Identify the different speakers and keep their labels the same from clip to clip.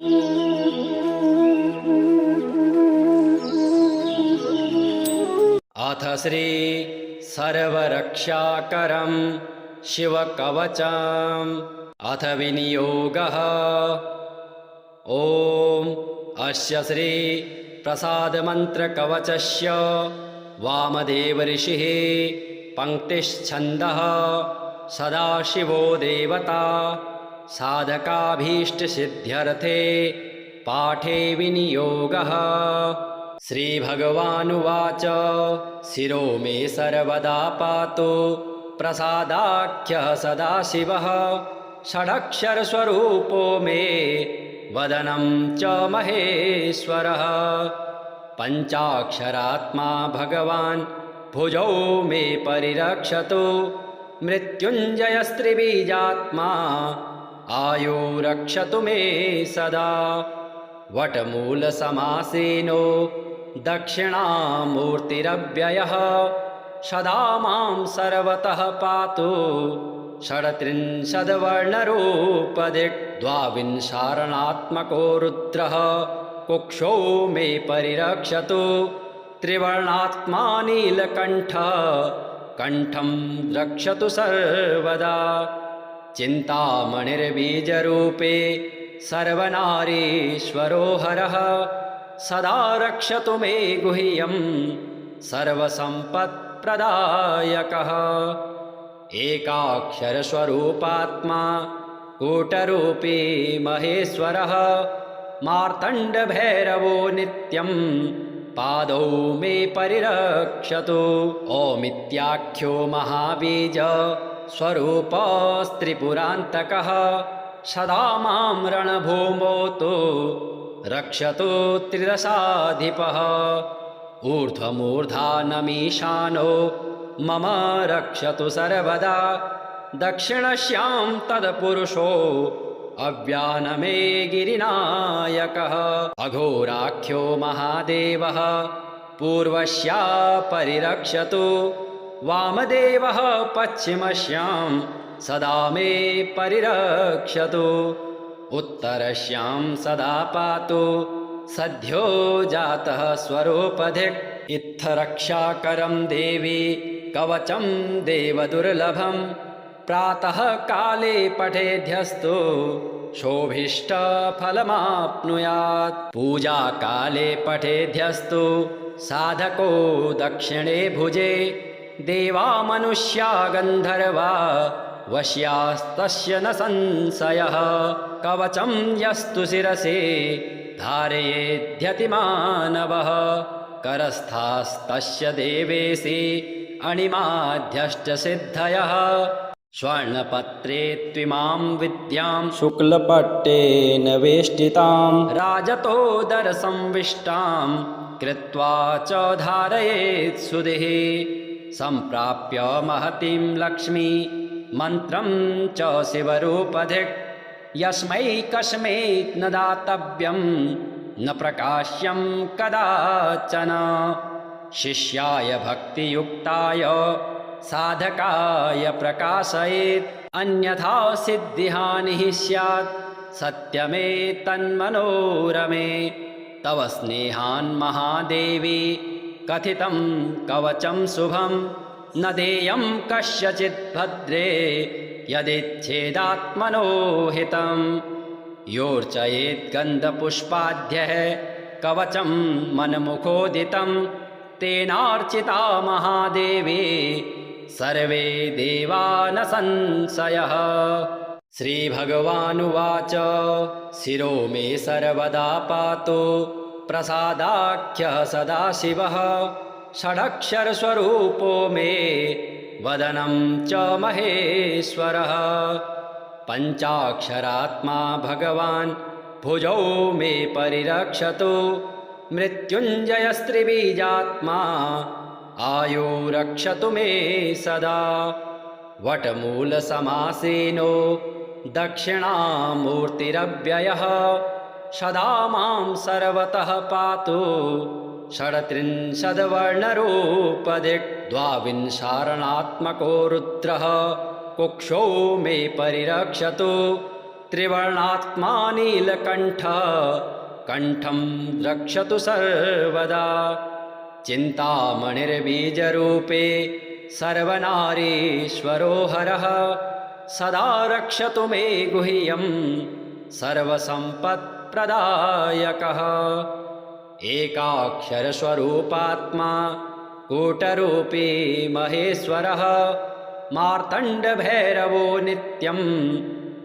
Speaker 1: अथ श्री सर्वरक्षाकरं शिवकवचम् अथ विनियोगः। ॐ अस्य श्री प्रसादमन्त्रकवचस्य वामदेवऋषिः पङ्क्तिश्छन्दः सदाशिवो देवता साधकाभीष्टसिद्ध्यर्थे पाठे विनियोगः। श्रीभगवानुवाच शिरो मे सर्वदा पातु प्रसादाख्यः सदाशिवः षडक्षरस्वरूपो मे वदनं च महेश्वरः पञ्चाक्षरात्मा भगवान् भुजौ मे परिरक्षतु मृत्युञ्जयस्त्रिबीजात्मा आयो रक्षतु मे सदा वटमूलसमासीनो दक्षिणामूर्तिरव्ययः सदा मां सर्वतः पातु षड्त्रिंशद्वर्णरूपदिक् द्वाविंशारणात्मको रुद्रः कुक्षौ मे परिरक्षतु त्रिवर्णात्मा नीलकण्ठः कण्ठं रक्षतु सर्वदा चिन्तामणिर्बीजरूपे सर्वनारीश्वरो हरः सदा रक्षतु मे गुह्यं सर्वसम्पत्प्रदायकः एकाक्षरस्वरूपात्मा कूटरूपी महेश्वरः मार्तण्डभैरवो नित्यं पादौ मे परिरक्षतु ओमित्याख्यो महाबीज स्वरूपस्त्रिपुरान्तकः सदा मां रणभूमौ तु रक्षतु त्रिदशाधिपः ऊर्ध्वमूर्धानमीशानो मम रक्षतु सर्वदा दक्षिणस्यां तत्पुरुषो अव्यानमे गिरिनायकः अघोराख्यो महादेवः पूर्वस्या परिरक्षतु वामदेवः पश्चिमस्यां सदा मे परिरक्षतु उत्तरस्यां सदा पातु सद्यो जातः स्वरूपधिक् इत्थरक्षाकरं देवी कवचं देवदुर्लभं प्रातः काले पठेद्यस्तु शोभीष्टफलमाप्नुयात् पूजाकाले पठेद्यस्तु साधको दक्षिणे भुजे देवा मनुष्या गन्धर्वा वश्यास्तस्य न संशयः कवचं यस्तु शिरसि धारयेद्यतिमानवः करस्थास्तस्य देवेशि अणिमाध्यष्टसिद्धयः स्वर्णपत्रे त्विमां विद्यां शुक्लपट्टेन वेष्टितां राजतोदरसंविष्टां कृत्वा च धारयेत् सुधिः सम्प्राप्य महतीं लक्ष्मी मन्त्रं च शिवरूपधिक् यस्मै कस्मै न दातव्यं न प्रकाश्यं कदाचन शिष्याय भक्तियुक्ताय साधकाय प्रकाशयेत् अन्यथा सिद्धिहानिः स्यात् सत्यमेतन्मनोरमे तव स्नेहान् महादेवी कथितं कवचं शुभं न देयं कस्यचित् भद्रे यदिच्छेदात्मनो हितं योर्चयेत् गन्धपुष्पाद्यः कवचं मनमुखोदितं तेनार्चिता महादेवी सर्वे देवा न संशयः। श्रीभगवानुवाच शिरो मे सर्वदा पातु प्रसादाख्यः सदाशिवः षडक्षरस्वरूपो मे वदनं च महेश्वरः पञ्चाक्षरात्मा भगवान् भुजौ मे परिरक्षतु मृत्युञ्जयस्त्रिबीजात्मा आयो रक्षतु मे सदा वटमूलसमासीनो दक्षिणामूर्तिरव्ययः सदा मां सर्वतः पातु षड्त्रिंशद्वर्णरूपदिक् द्वाविंशारणात्मको रुद्रः कुक्षौ मे परिरक्षतु त्रिवर्णात्मा नीलकण्ठः कण्ठं रक्षतु सर्वदा चिन्तामणिर्बीजरूपे सर्वनारीश्वरो हरः सदा रक्षतु मे गुह्यं सर्वसम्पत्प्रदायकः एकाक्षरस्वरूपात्मा कूटरूपी महेश्वरः मार्तण्डभैरवो नित्यं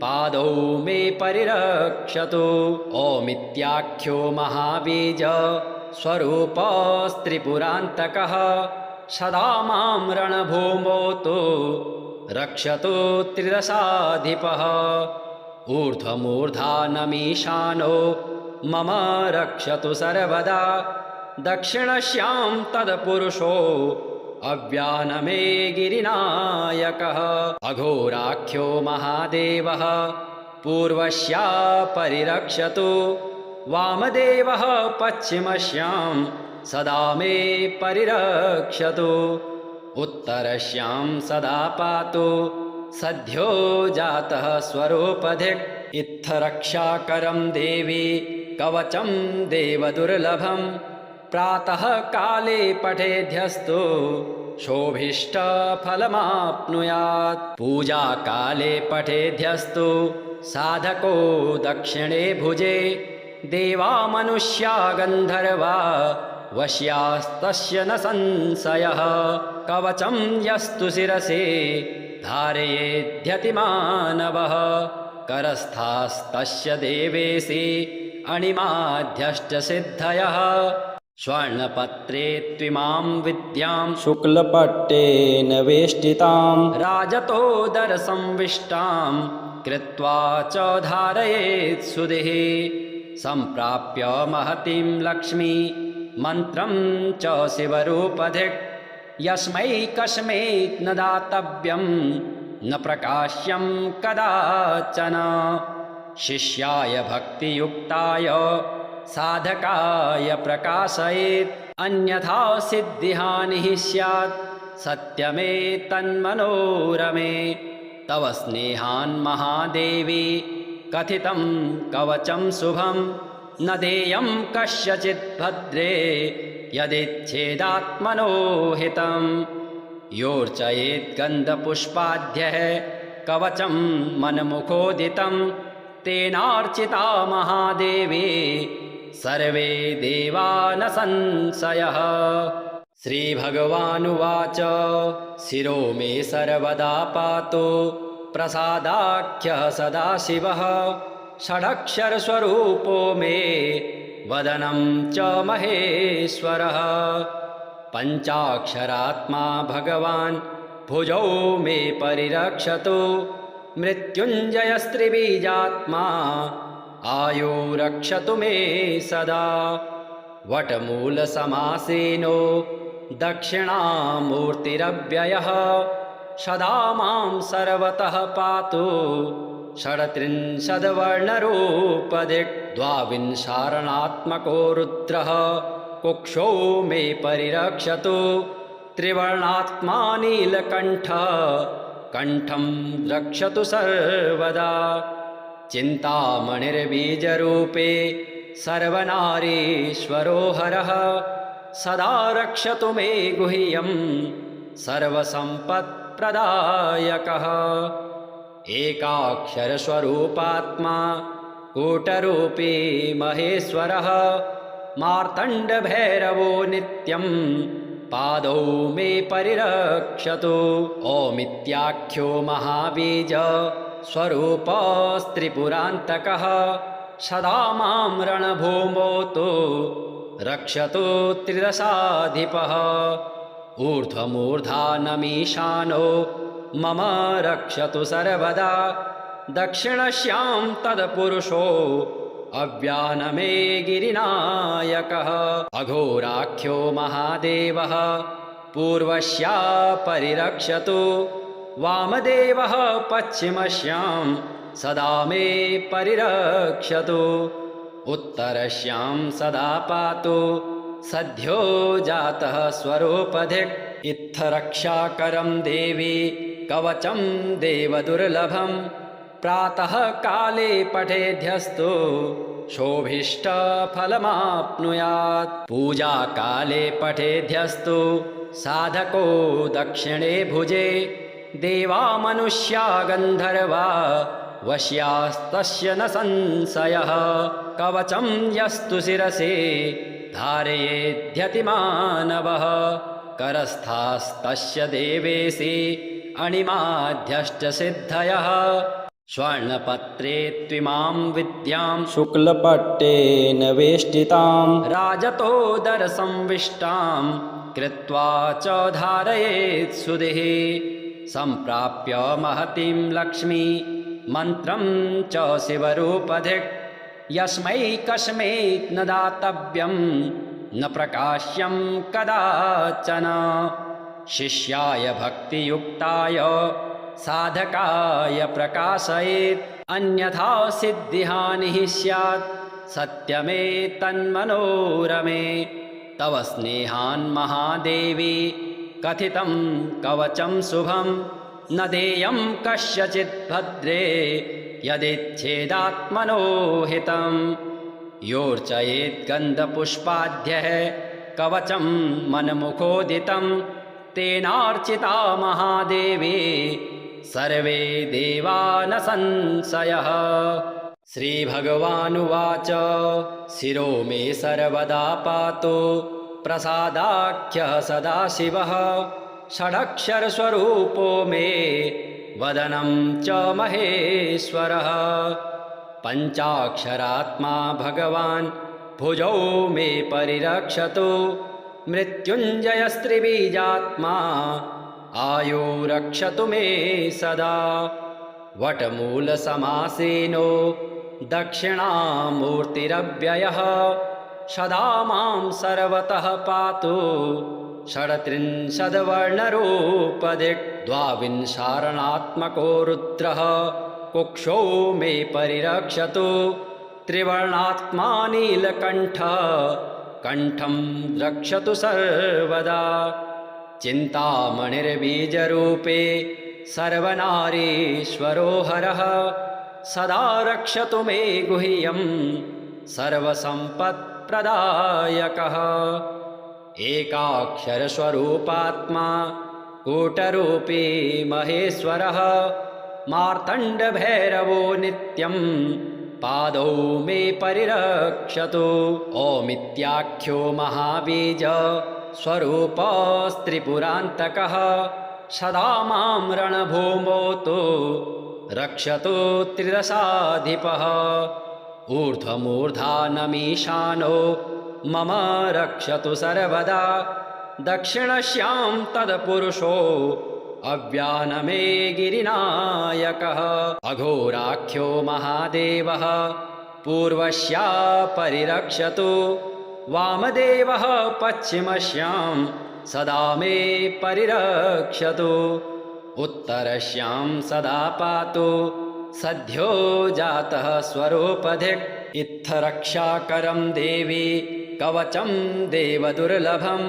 Speaker 1: पादौ मे परिरक्षतु ओमित्याख्यो महाबीज स्वरूपस्त्रिपुरान्तकः सदा मां रणभूमौ तु रक्षतु त्रिदशाधिपः ऊर्ध्वमूर्धानमीशानो मम रक्षतु सर्वदा दक्षिणस्यां तत्पुरुषो अव्यानमे गिरिनायकः अघोराख्यो महादेवः पूर्वस्या परिरक्षतु वामदेवः पश्चिमस्यां सदा मे परिरक्षतु उत्तरस्यां सदा पातु सद्यो जातः स्वरूपधिक् इत्थरक्षाकरं देवी कवचं देवदुर्लभं प्रातः काले पठेद्यस्तु शोभीष्टफलमाप्नुयात् पूजा काले पठेद्यस्तु साधको दक्षिणे भुजे देवा मनुष्या गन्धर्वा वश्यास्तस्य न संशयः कवचं यस्तु शिरसि धारयेद्यतिमानवः करस्थास्तस्य देवेशि अणिमाध्यष्टसिद्धयः स्वर्णपत्रे त्विमां विद्यां शुक्लपट्टेन वेष्टितां राजतोदरसंविष्टां कृत्वा च धारयेत् सुधिः सम्प्राप्य महतीं लक्ष्मी मन्त्रं च शिवरूपधिक् यस्मै कस्मै न दातव्यं न प्रकाश्यं कदाचन शिष्याय भक्तियुक्ताय साधकाय प्रकाशयेत् अन्यथा सिद्धिहानिः स्यात् सत्यमेतन्मनोरमे तव स्नेहान् महादेवी कथितं कवचं शुभं न देयं कस्यचित् भद्रे यदिच्छेदात्मनो हितं योर्चयेत् गन्धपुष्पाद्यः कवचं मनमुखोदितं तेनार्चिता महादेवी सर्वे देवा न संशयः श्रीभगवानुवाच शिरो मे सर्वदा पातु प्रसादाख्यः सदाशिवः षडक्षरस्वरूपो मे वदनं च महेश्वरः पञ्चाक्षरात्मा भगवान् भुजौ मे परिरक्षतु मृत्युञ्जयस्त्रिबीजात्मा आयो रक्षतु मे सदा वटमूलसमासीनो दक्षिणामूर्तिरव्ययः सदा मां सर्वतः पातु षड्त्रिंशद्वर्णरूपधिक् द्वाविंशारणात्मको रुद्रः कुक्षौ मे परिरक्षतु त्रिवर्णात्मा नीलकण्ठः कण्ठं रक्षतु सर्वदा चिन्तामणिर्बीजरूपे सर्वनारीश्वरो हरः सदा रक्षतु मे गुह्यं सर्वसम्पत्प्रदायकः एकाक्षरस्वरूपात्मा कूटरूपी महेश्वरः मार्तण्डभैरवो नित्यं पादौ मे परिरक्षतु ओमित्याख्यो महाबीज स्वरूपस्त्रिपुरान्तकः सदा मां रणभूमौ तु रक्षतु त्रिदशाधिपः ऊर्ध्वमूर्धानमीशानो मम रक्षतु सर्वदा दक्षिणस्यां तत्पुरुषो अव्यानमे गिरिनायकः अघोराख्यो महादेवः पूर्वस्या परिरक्षतु वामदेवः पश्चिमस्यां सदा मे परिरक्षतु उत्तरस्यां सदा पातु सद्यो जातः स्वरूपधिक् इत्थरक्षाकरं देवी कवचं देवदुर्लभं प्रातः काले पठेद्यस्तु शोभिष्टफलमाप्नुयात् पूजा काले पठेद्यस्तु साधको दक्षिणे भुजे देवा मनुष्या गन्धर्वा वश्यास्तस्य न संशयः कवचं यस्तु शिरसे धारयेद्यतिमानवः करस्थास्तस्य देवेशे अणिमाध्यष्टसिद्धयः स्वर्णपत्रे त्विमां विद्यां
Speaker 2: शुक्लपट्टेन वेष्टितां
Speaker 1: राजतोदरसंविष्टां कृत्वा च धारयेत् सुधिः सम्प्राप्य महतीं लक्ष्मी मन्त्रं च शिवरूपधिक् यस्मै कस्मै न दातव्यं न प्रकाश्यं कदाचन शिष्याय भक्तियुक्ताय साधकाय प्रकाशयेत् अन्यथा सिद्धिहानिः स्यात् सत्यमेतन्मनोरमे तव स्नेहान् महादेवी कथितं कवचं शुभं न देयं कस्यचित् भद्रे यदिच्छेदात्मनो हितं योर्चयेत् गन्धपुष्पाद्यः कवचं मनमुखोदितं तेनार्चिता महादेवी सर्वे देवा न संशयः। श्रीभगवानुवाच शिरो मे सर्वदा पातु प्रसादाख्यः सदाशिवः षडक्षरस्वरूपो मे वदनं च महेश्वरः पञ्चाक्षरात्मा भगवान् भुजौ मे परिरक्षतु मृत्युञ्जयस्त्रिबीजात्मा आयो रक्षतु मे सदा वटमूलसमासीनो दक्षिणामूर्तिरव्ययः सदा मां सर्वतः पातु षड्त्रिंशद्वर्णरूपधिक् द्वाविंशारणात्मको रुद्रः कुक्षौ मे परिरक्षतु त्रिवर्णात्मा नीलकण्ठः कण्ठं रक्षतु सर्वदा चिन्तामणिर्बीजरूपे सर्वनारीश्वरो हरः सदा रक्षतु मे गुह्यं सर्वसम्पत्प्रदायकः एकाक्षरस्वरूपात्मा कूटरूपी महेश्वरः मार्तण्डभैरवो नित्यं पादौ मे परिरक्षतु ओमित्याख्यो महाबीज स्वरूपस्त्रिपुरान्तकः सदा मां रणभूमौ तु रक्षतु त्रिदशाधिपः ऊर्ध्वमूर्धानमीशानो मम रक्षतु सर्वदा दक्षिणस्यां तत्पुरुषो अव्यानमे गिरिनायकः अघोराख्यो महादेवः पूर्वस्या परिरक्षतु वामदेवः पश्चिमस्यां सदा मे परिरक्षतु उत्तरस्यां सदा पातु सद्यो जातः स्वरूपधिक् इत्थरक्षाकरं देवी कवचं देवदुर्लभं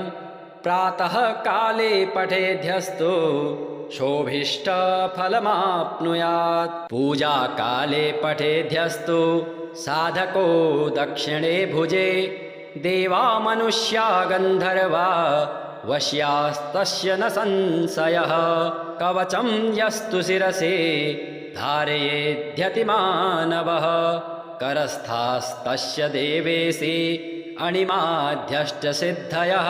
Speaker 1: प्रातः काले पठेद्यस्तु शोभिष्टफलमाप्नुयात् पूजा काले पठेद्यस्तु साधको दक्षिणे भुजे देवा मनुष्या गन्धर्वा वश्यास्तस्य न संशयः कवचं यस्तु शिरसे धारयेद्यतिमानवः करस्थास्तस्य देवेशे अणिमाध्यष्टसिद्धयः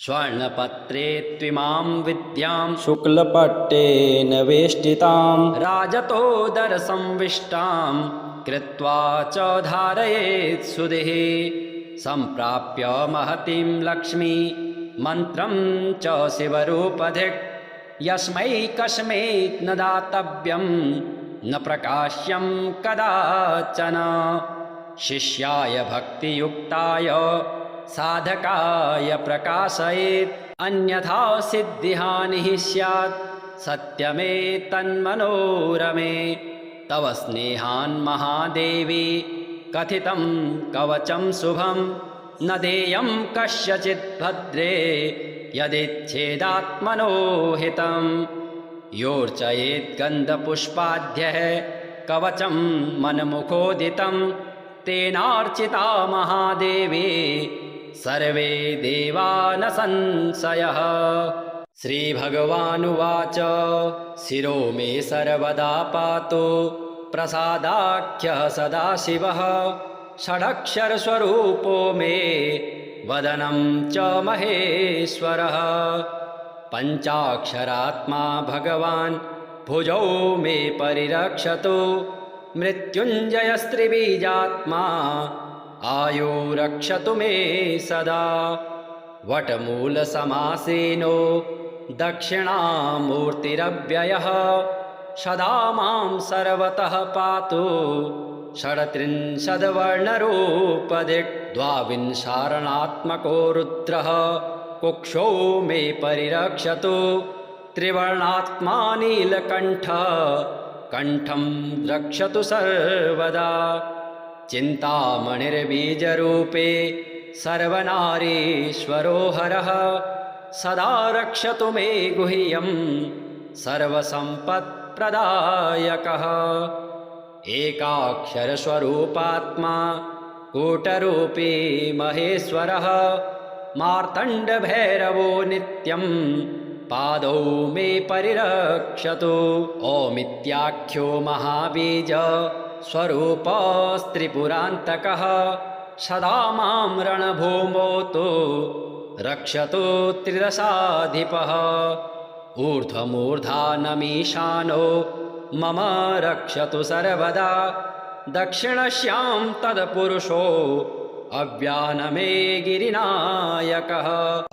Speaker 1: स्वर्णपत्रे त्विमां विद्यां
Speaker 2: शुक्लपट्टेन वेष्टितां
Speaker 1: राजतोदरसंविष्टां कृत्वा च धारयेत् सुधिः सम्प्राप्य महतीं लक्ष्मी मन्त्रं च शिवरूपधिक् यस्मै कस्मै न दातव्यं न प्रकाश्यं कदाचन शिष्याय भक्तियुक्ताय साधकाय प्रकाशयेत् अन्यथा सिद्धिहानिः स्यात् सत्यमेतन्मनोरमे तव स्नेहान् महादेवी कथितं कवचं शुभं न देयं कस्यचित् भद्रे यदिच्छेदात्मनो हितं योर्चयेत् गन्धपुष्पाद्यः कवचं मन्मुखोदितं तेनार्चिता महादेवी सर्वे देवा न संशयः। श्रीभगवानुवाच शिरो मे सर्वदा पातु प्रसादाख्यः सदाशिवः षडक्षरस्वरूपो मे वदनं च महेश्वरः। पञ्चाक्षरात्मा भगवान् भुजौ मे परिरक्षतु मृत्युञ्जयस्त्रिबीजात्मा आयु रक्षतु मे सदा। वटमूलसमासीनो दक्षिणामूर्तिरव्ययः सदा मां सर्वतः पातु षड्त्रिंशद्वर्णरूपदिक्। द्वाविंशारणात्मको रुद्रः कुक्षौ मे परिरक्षतु त्रिवर्णात्मा नीलकण्ठः कण्ठं रक्षतु सर्वदा। चिन्तामणिर्बीजरूपे सर्वनारीश्वरो हरः सदा रक्षतु मे गुह्यं सर्वसम्पत्प्रदायकः। एकाक्षरस्वरूपात्मा कूटरूपी महेश्वरः मार्तण्डभैरवो नित्यं पादौ मे परिरक्षतु। ओमित्याख्यो महाबीज स्वरूपस्त्रिपुरान्तकः सदा मां रणभूमौ तु रक्षतु त्रिदशाधिपः। ऊर्ध्वमूर्धानमीशानो मम रक्षतु सर्वदा दक्षिणस्यां तत्पुरुषो अव्यानमे गिरिनायकः।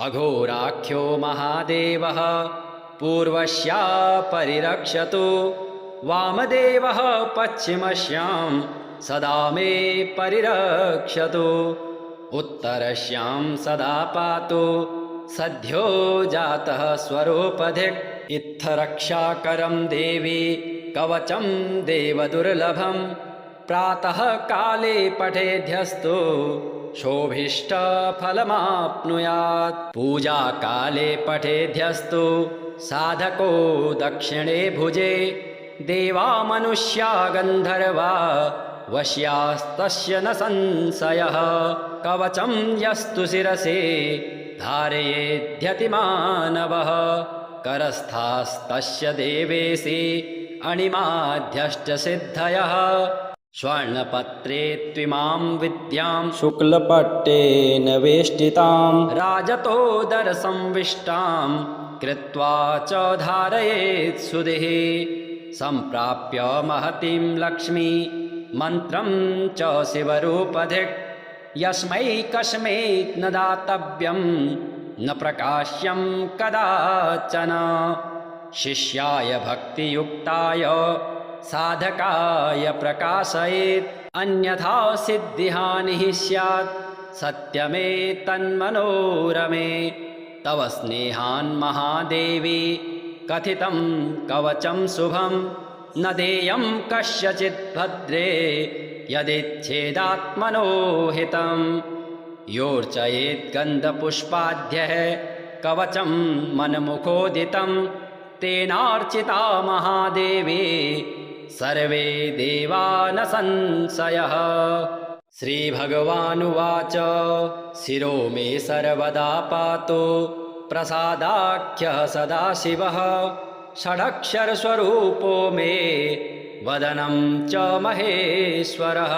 Speaker 1: अघोराख्यो महादेवः पूर्वस्या परिरक्षतु वामदेवः पश्चिमस्यां सदा मे परिरक्षतु। उत्तरस्यां सदा पातु सद्यो जातः स्वरूपधिक्। इत्थरक्षाकरं देवी कवचं देवदुर्लभं प्रातः काले पठेद्यस्तु शोभीष्टफलमाप्नुयात्। पूजाकाले पठेद्यस्तु साधको दक्षिणे भुजे देवा मनुष्या गन्धर्वा वश्यास्तस्य न संशयः। कवचं यस्तु शिरसि धारयेद्यतिमानवः करस्थास्तस्य देवेशि अणिमाध्यष्टसिद्धयः। स्वर्णपत्रे त्विमां विद्यां
Speaker 2: शुक्लपट्टेन वेष्टिताम्
Speaker 1: राजतोदरसंविष्टां कृत्वा च धारयेत् सुधिः। सम्प्राप्य महतीं लक्ष्मी मन्त्रं च शिवरूपधिक्। यस्मै कस्मै न दातव्यं न प्रकाश्यं कदाचन। शिष्याय भक्तियुक्ताय साधकाय प्रकाशयेत् अन्यथा सिद्धिहानिः स्यात् सत्यमेतन्मनोरमे। तव स्नेहान् महादेवी कथितं कवचं शुभं न देयं कस्यचित् भद्रे यदिच्छेदात्मनो हितम्। योर्चयेत् गन्धपुष्पाद्यः कवचं मन्मुखोदितं तेनार्चिता महादेवी सर्वे देवा न संशयः। श्रीभगवानुवाच शिरो मे सर्वदा पातु प्रसादाख्यः सदाशिवः षडक्षरस्वरूपो मे वदनं च महेश्वरः।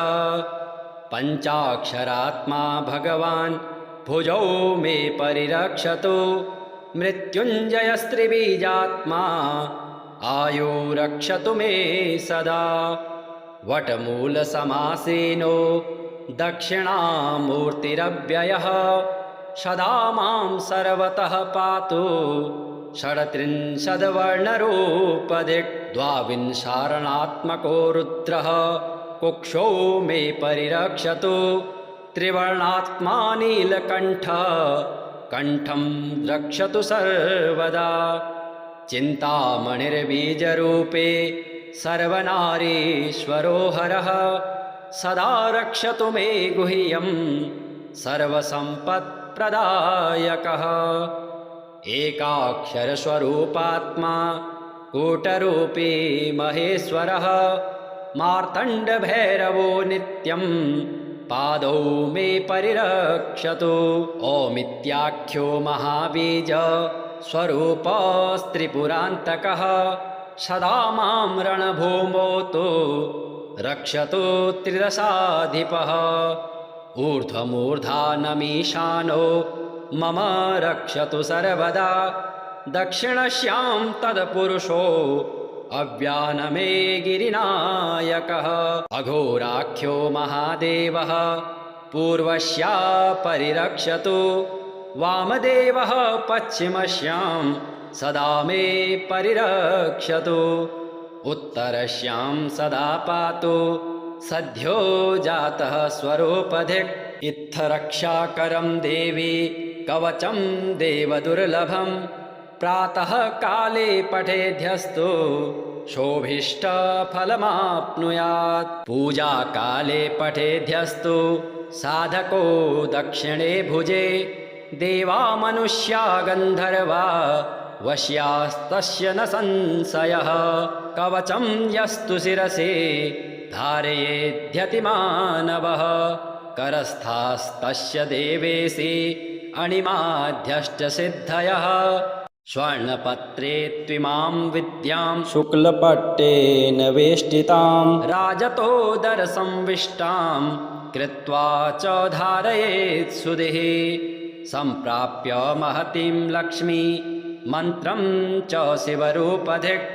Speaker 1: पञ्चाक्षरात्मा भगवान् भुजौ मे परिरक्षतु मृत्युञ्जयस्त्रिबीजात्मा आयु रक्षतु मे सदा। वटमूलसमासीनो दक्षिणामूर्तिरव्ययः सदा मां सर्वतः पातु षड्त्रिंशद्वर्णरूपदिक्। द्वाविंशारणात्मको रुद्रः कुक्षौ मे परिरक्षतु त्रिवर्णात्मा नीलकण्ठः कण्ठं रक्षतु सर्वदा। चिन्तामणिर्बीजरूपे सर्वनारीश्वरो हरः सदा रक्षतु मे गुह्यं सर्वसम्पत्प्रदायकः। एकाक्षरस्वरूपात्मा कूटरूपी महेश्वरः मार्तण्डभैरवो नित्यं पादौ मे परिरक्षतु। ओमित्याख्यो महाबीज स्वरूपस्त्रिपुरान्तकः सदा मां रणभूमौ तु रक्षतु त्रिदशाधिपः। ऊर्ध्वमूर्धानमीशानो मम रक्षतु सर्वदा। दक्षिणस्यां तत्पुरुषो अव्यानमे गिरिनायकः। अघोराख्यो महादेवः पूर्वस्या परिरक्षतु। वामदेवः पश्चिमस्यां सदा मे परिरक्षतु। उत्तरस्यां सदा पातु सद्यो जातः स्वरूपधिक्। इत्थरक्षाकरं देवी कवचं देवदुर्लभं। प्रातः काले पठेद्यस्तु शोभीष्टफलमाप्नुयात्। पूजाकाले पठेद्यस्तु साधको दक्षिणे भुजे। देवा मनुष्या गन्धर्वा वश्यास्तस्य न संशयः। कवचं यस्तु शिरसि धारयेद्यतिमानवः। करस्थास्तस्य देवेशि अणिमाध्यष्टसिद्धयः। स्वर्णपत्रे त्विमां विद्यां
Speaker 2: शुक्लपट्टेन वेष्टिताम्
Speaker 1: राजतोदरसंविष्टां कृत्वा च धारयेत् सुधिः। सम्प्राप्य महतीं लक्ष्मी मन्त्रं च शिवरूपधिक्।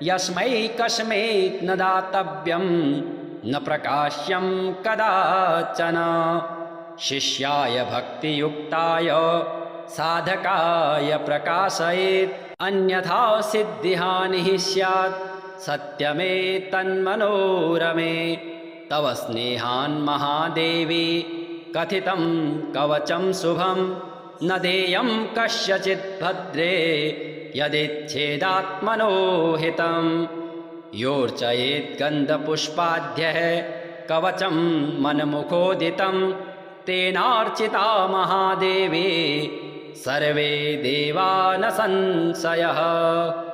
Speaker 1: यस्मै कस्मैत् न दातव्यं न प्रकाश्यं कदाचन। शिष्याय भक्तियुक्ताय साधकाय प्रकाशयेत्। अन्यथा सिद्धिहानिः स्यात् सत्यमेतन्मनोरमे। तव स्नेहान् महादेवी कथितं कवचं शुभं। न देयं कस्यचित् भद्रे यदिच्छेदात्मनो हितम्। योर्चयेत् गन्धपुष्पाद्यः कवचं मनमुखोदितं। तेनार्चिता महादेवी सर्वे देवा न संशयः।